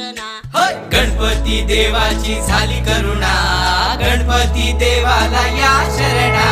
वंदना. गणपती देवाची झाली करुणा, गणपती देवाला या शरणा.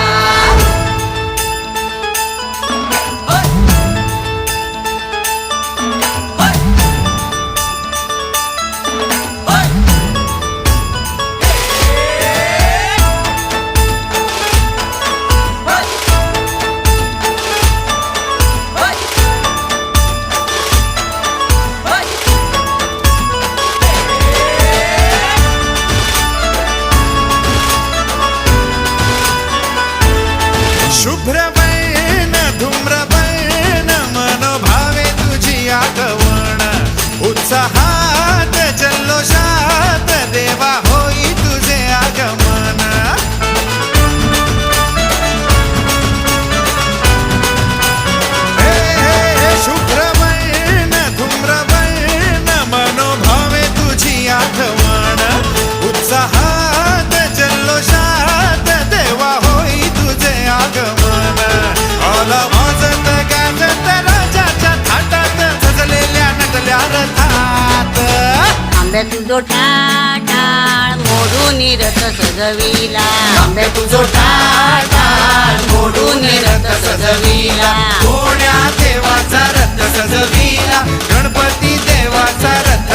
शुभ्रवर्ण धूम्रवर्ण मनोभावे तुझी आगवण. उत्साहात जल्लोषात देवा होई तुझे आगमन. हे हे हे शुभ्रवर्ण धूम्रवर्ण मनोभावे तुझी आगवण. उत्साहात जल्लोषात देवा होई तुझे आगमन. आला वाजत गाजत राजाच्या थाटात सजलेल्या नटल्या रथात. आंब्या तुझो टाळ मोडून रथ सजविला. आंबे तुझो टाळ मोडून रथ सजविला. कोण्या देवाचा रथ सजविला, गणपती देवाचा रथ